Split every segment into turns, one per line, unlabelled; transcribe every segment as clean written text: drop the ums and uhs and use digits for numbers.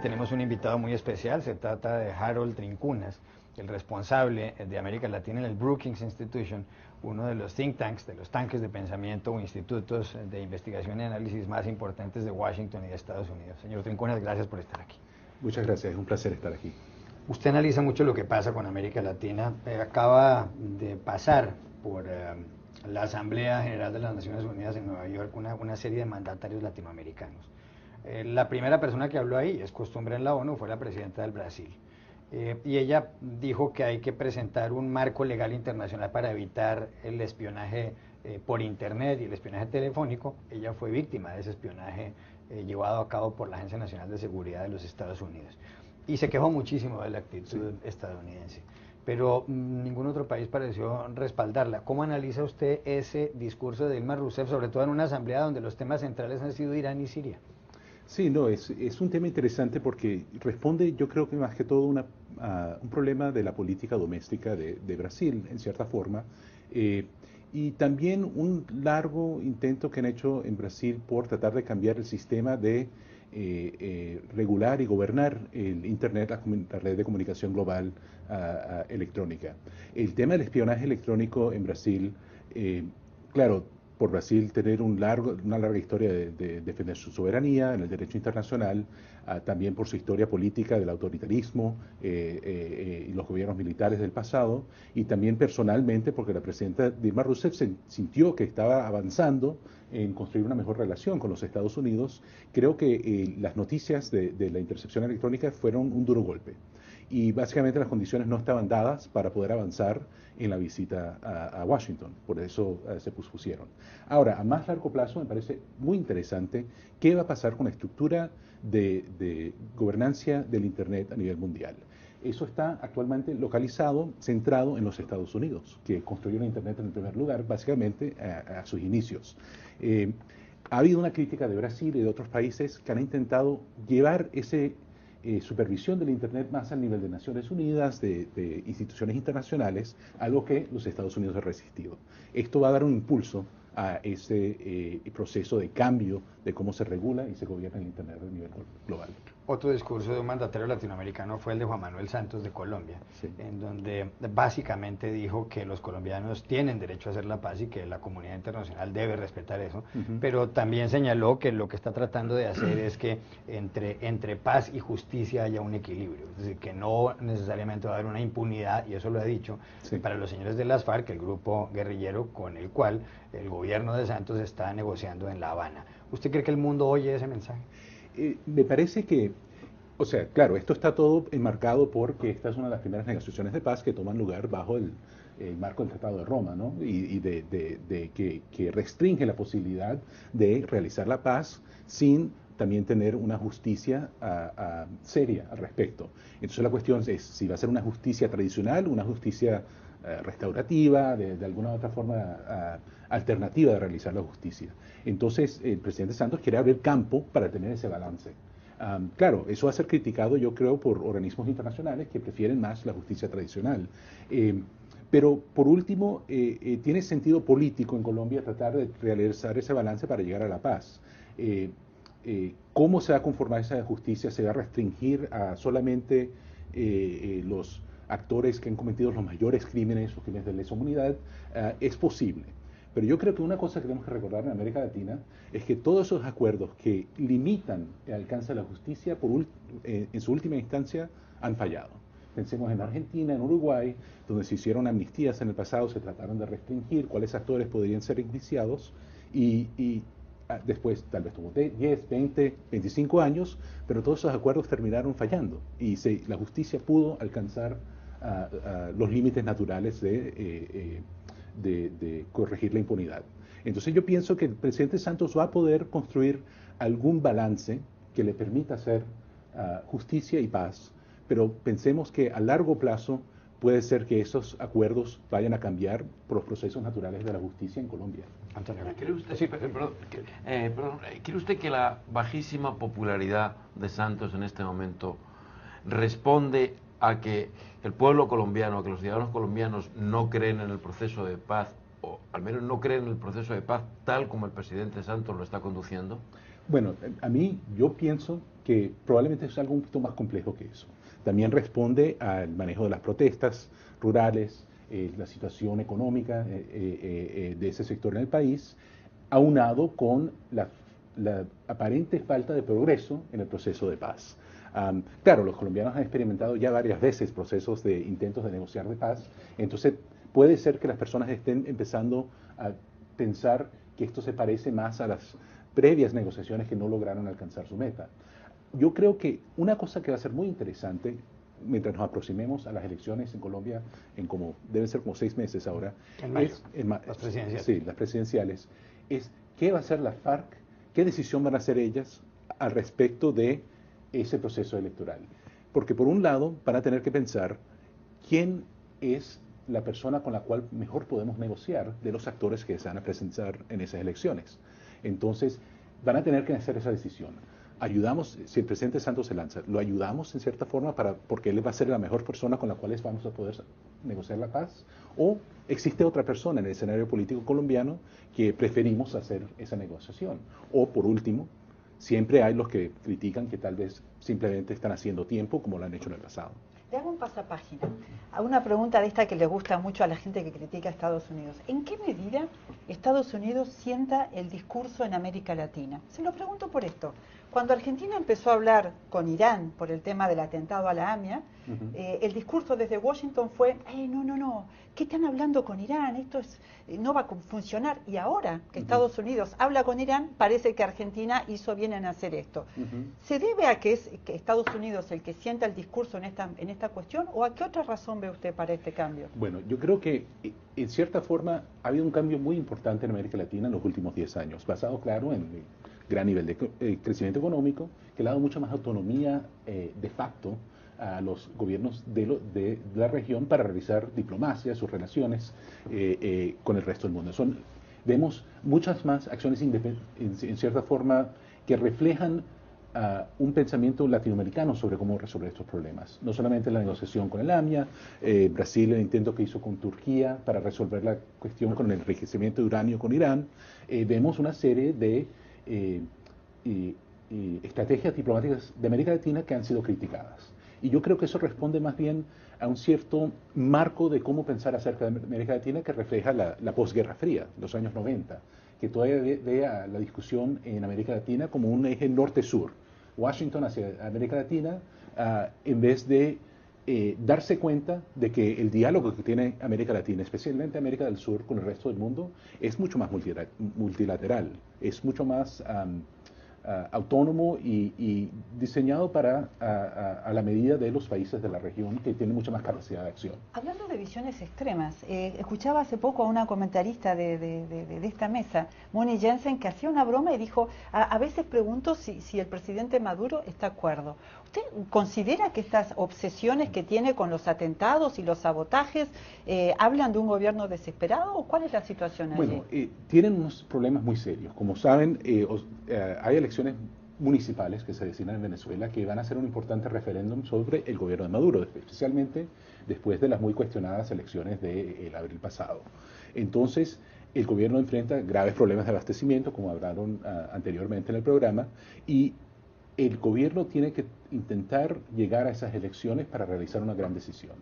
Tenemos un invitado muy especial, se trata de Harold Trincunas, el responsable de América Latina en el Brookings Institution, uno de los think tanks, de los tanques de pensamiento o institutos de investigación y análisis más importantes de Washington y de Estados Unidos. Señor Trincunas, gracias por estar aquí.
Muchas gracias, es un placer estar aquí.
Usted analiza mucho lo que pasa con América Latina. Acaba de pasar por la Asamblea General de las Naciones Unidas en Nueva York una serie de mandatarios latinoamericanos. La primera persona que habló ahí, es costumbre en la ONU, fue la presidenta del Brasil. Y ella dijo que hay que presentar un marco legal internacional para evitar el espionaje por Internet y el espionaje telefónico. Ella fue víctima de ese espionaje llevado a cabo por la Agencia Nacional de Seguridad de los Estados Unidos. Y se quejó muchísimo de la actitud estadounidense. Pero ningún otro país pareció respaldarla. ¿Cómo analiza usted ese discurso de Dilma Rousseff, sobre todo en una asamblea donde los temas centrales han sido Irán y Siria?
Sí, no, es un tema interesante porque responde, yo creo que más que todo un problema de la política doméstica de Brasil, en cierta forma, y también un largo intento que han hecho en Brasil por tratar de cambiar el sistema de regular y gobernar el Internet, la red de comunicación global electrónica. El tema del espionaje electrónico en Brasil, claro, por Brasil tener una larga historia de defender su soberanía en el derecho internacional, también por su historia política del autoritarismo y los gobiernos militares del pasado, y también personalmente porque la presidenta Dilma Rousseff se sintió que estaba avanzando en construir una mejor relación con los Estados Unidos. Creo que las noticias de la intercepción electrónica fueron un duro golpe. Y básicamente las condiciones no estaban dadas para poder avanzar en la visita a Washington, por eso se pospusieron. Ahora, a más largo plazo me parece muy interesante qué va a pasar con la estructura de gobernancia del Internet a nivel mundial. Eso está actualmente localizado, centrado en los Estados Unidos, que construyeron Internet en el primer lugar, básicamente a sus inicios. Ha habido una crítica de Brasil y de otros países que han intentado llevar ese supervisión del Internet más al nivel de Naciones Unidas, de instituciones internacionales, algo que los Estados Unidos han resistido. Esto va a dar un impulso a ese proceso de cambio de cómo se regula y se gobierna el Internet a nivel global.
Otro discurso de un mandatario latinoamericano fue el de Juan Manuel Santos de Colombia, sí, en donde básicamente dijo que los colombianos tienen derecho a hacer la paz y que la comunidad internacional debe respetar eso, pero también señaló que lo que está tratando de hacer es que entre paz y justicia haya un equilibrio, es decir, que no necesariamente va a haber una impunidad, y eso lo ha dicho, sí, para los señores de las FARC, el grupo guerrillero con el cual el gobierno de Santos está negociando en La Habana. ¿Usted cree que el mundo oye ese mensaje?
Me parece que, o sea, claro, esto está todo enmarcado porque esta es una de las primeras negociaciones de paz que toman lugar bajo el marco del Tratado de Roma, ¿no? Y que restringe la posibilidad de realizar la paz sin también tener una justicia seria al respecto. Entonces la cuestión es si va a ser una justicia tradicional, una justicia restaurativa, de alguna otra forma alternativa de realizar la justicia. Entonces el presidente Santos quiere abrir campo para tener ese balance. Claro, eso va a ser criticado, yo creo, por organismos internacionales que prefieren más la justicia tradicional. Pero por último, tiene sentido político en Colombia tratar de realizar ese balance para llegar a la paz. ¿Cómo se va a conformar esa justicia? ¿Se va a restringir a solamente los actores que han cometido los mayores crímenes, los crímenes de lesa humanidad? Es posible. Pero yo creo que una cosa que tenemos que recordar en América Latina es que todos esos acuerdos que limitan el alcance de la justicia, en su última instancia, han fallado. Pensemos en Argentina, en Uruguay, donde se hicieron amnistías en el pasado, se trataron de restringir cuáles actores podrían ser enjuiciados y después tal vez tomó 10, 20, 25 años, pero todos esos acuerdos terminaron fallando y la justicia pudo alcanzar los límites naturales de corregir la impunidad. Entonces yo pienso que el presidente Santos va a poder construir algún balance que le permita hacer justicia y paz, pero pensemos que a largo plazo puede ser que esos acuerdos vayan a cambiar por los procesos naturales de la justicia en Colombia.
Antonio, ¿cree usted, sí, ¿cree usted que la bajísima popularidad de Santos en este momento responde a que el pueblo colombiano, a que los ciudadanos colombianos no creen en el proceso de paz al menos no cree en el proceso de paz tal como el presidente Santos lo está conduciendo?
Bueno, yo pienso que probablemente es algo un poquito más complejo que eso. También responde al manejo de las protestas rurales, la situación económica de ese sector en el país, aunado con la aparente falta de progreso en el proceso de paz. Claro, los colombianos han experimentado ya varias veces procesos de intentos de negociar de paz, entonces puede ser que las personas estén empezando a pensar que esto se parece más a las previas negociaciones que no lograron alcanzar su meta. Yo creo que una cosa que va a ser muy interesante mientras nos aproximemos a las elecciones en Colombia, deben ser como 6 meses ahora,
En mayo, las presidenciales.
Sí, las presidenciales, es qué va a hacer la FARC, qué decisión van a hacer ellas al respecto de ese proceso electoral. Porque por un lado van a tener que pensar quién es la persona con la cual mejor podemos negociar de los actores que se van a presentar en esas elecciones. Entonces, van a tener que hacer esa decisión. Ayudamos, si el presidente Santos se lanza, lo ayudamos en cierta forma porque él va a ser la mejor persona con la cual vamos a poder negociar la paz, o existe otra persona en el escenario político colombiano que preferimos hacer esa negociación. O por último, siempre hay los que critican que tal vez simplemente están haciendo tiempo como lo han hecho en el pasado.
Le hago un pasapágina a una pregunta de esta que le gusta mucho a la gente que critica a Estados Unidos. ¿En qué medida Estados Unidos sienta el discurso en América Latina? Se lo pregunto por esto. Cuando Argentina empezó a hablar con Irán por el tema del atentado a la AMIA, el discurso desde Washington fue, no, ¿qué están hablando con Irán? Esto no va a funcionar. Y ahora que Estados Unidos habla con Irán, parece que Argentina hizo bien en hacer esto. ¿Se debe a que es que Estados Unidos el que sienta el discurso en esta cuestión, o a qué otra razón ve usted para este cambio?
Bueno, yo creo que en cierta forma ha habido un cambio muy importante en América Latina en los últimos 10 años, basado, claro, en el gran nivel de crecimiento económico, que le ha dado mucha más autonomía de facto a los gobiernos de la región para realizar diplomacia, sus relaciones con el resto del mundo. Vemos muchas más acciones en cierta forma que reflejan un pensamiento latinoamericano sobre cómo resolver estos problemas. No solamente la negociación con el AMIA, Brasil, el intento que hizo con Turquía para resolver la cuestión con el enriquecimiento de uranio con Irán. Vemos una serie de estrategias diplomáticas de América Latina que han sido criticadas. Y yo creo que eso responde más bien a un cierto marco de cómo pensar acerca de América Latina que refleja la posguerra fría, los años 90, que todavía ve a la discusión en América Latina como un eje norte-sur. Washington hacia América Latina, en vez de darse cuenta de que el diálogo que tiene América Latina, especialmente América del Sur, con el resto del mundo, es mucho más multilateral, es mucho más autónomo y diseñado a la medida de los países de la región que tienen mucha más capacidad de acción.
Hablando de visiones extremas, escuchaba hace poco a una comentarista de esta mesa, Moni Jensen, que hacía una broma y dijo, a veces pregunto si el presidente Maduro está de acuerdo. ¿Usted considera que estas obsesiones que tiene con los atentados y los sabotajes hablan de un gobierno desesperado, o cuál es la situación allí?
Bueno, tienen unos problemas muy serios. Como saben, hay elecciones municipales que se designan en Venezuela que van a ser un importante referéndum sobre el gobierno de Maduro, especialmente después de las muy cuestionadas elecciones del abril pasado. Entonces, el gobierno enfrenta graves problemas de abastecimiento, como hablaron anteriormente en el programa, y el gobierno tiene que intentar llegar a esas elecciones para realizar una gran decisión.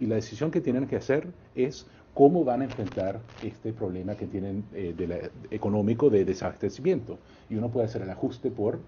Y la decisión que tienen que hacer es cómo van a enfrentar este problema que tienen económico de desabastecimiento. Y uno puede hacer el ajuste por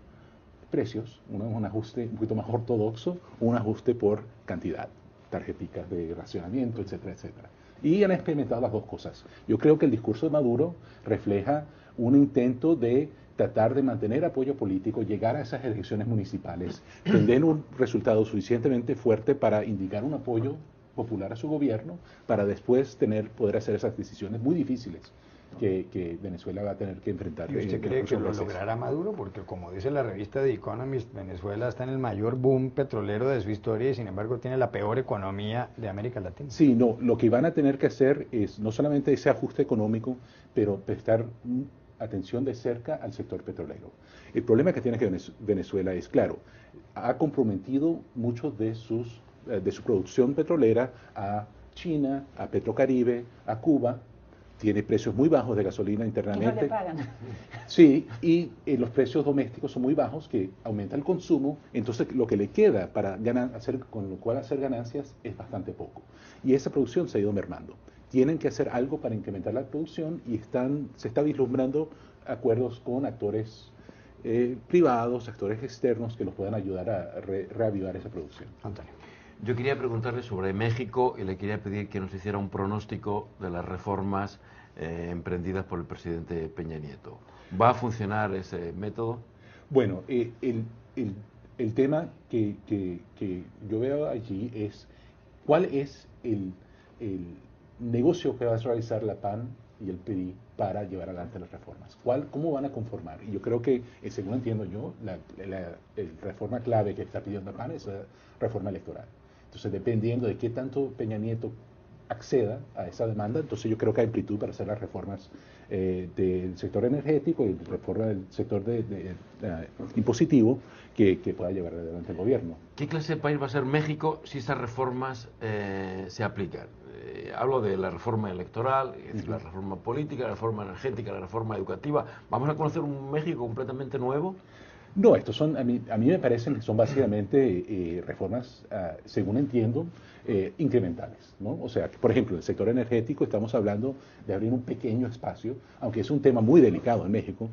precios, un ajuste un poquito más ortodoxo, o un ajuste por cantidad, tarjeticas de racionamiento, etcétera, etcétera. Y han experimentado las dos cosas. Yo creo que el discurso de Maduro refleja un intento de tratar de mantener apoyo político, llegar a esas elecciones municipales, tener un resultado suficientemente fuerte para indicar un apoyo popular a su gobierno, para después poder hacer esas decisiones muy difíciles que Venezuela va a tener que enfrentar.
¿Y usted cree que lo logrará Maduro? Porque como dice la revista The Economist, Venezuela está en el mayor boom petrolero de su historia y sin embargo tiene la peor economía de América Latina.
Sí, no, lo que van a tener que hacer es no solamente ese ajuste económico, pero prestar atención de cerca al sector petrolero. El problema que tiene Venezuela es, claro, ha comprometido mucho de su producción petrolera a China, a Petrocaribe, a Cuba, tiene precios muy bajos de gasolina
Que
internamente.
no le pagan.
Sí, y los precios domésticos son muy bajos, que aumenta el consumo, entonces lo que le queda para con lo cual hacer ganancias es bastante poco. Y esa producción se ha ido mermando. Tienen que hacer algo para incrementar la producción y se está vislumbrando acuerdos con actores privados, actores externos que los puedan ayudar a reavivar esa producción.
Antonio.
Yo quería preguntarle sobre México y le quería pedir que nos hiciera un pronóstico de las reformas emprendidas por el presidente Peña Nieto. ¿Va a funcionar ese método?
Bueno, el tema que yo veo allí es cuál es el negocio que va a realizar la PAN y el PRI para llevar adelante las reformas. ¿Cómo van a conformar? Y yo creo que, según entiendo yo, la reforma clave que está pidiendo la PAN es la reforma electoral. Entonces, dependiendo de qué tanto Peña Nieto acceda a esa demanda, entonces yo creo que hay amplitud para hacer las reformas del sector energético y reforma del sector impositivo que pueda llevar adelante el gobierno.
¿Qué clase de país va a ser México si estas reformas se aplican? Hablo de la reforma electoral, es decir, la reforma política, la reforma energética, la reforma educativa. ¿Vamos a conocer un México completamente nuevo?
No, estos son, a mí me parecen que son básicamente reformas, según entiendo, incrementales, ¿no? O sea, por ejemplo, en el sector energético estamos hablando de abrir un pequeño espacio, aunque es un tema muy delicado en México,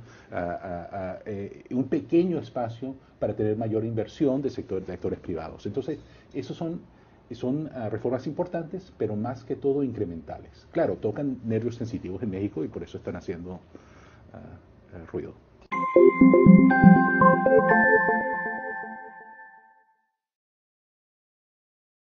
un pequeño espacio para tener mayor inversión de actores privados. Entonces, esos son reformas importantes, pero más que todo incrementales. Claro, tocan nervios sensitivos en México y por eso están haciendo ruido.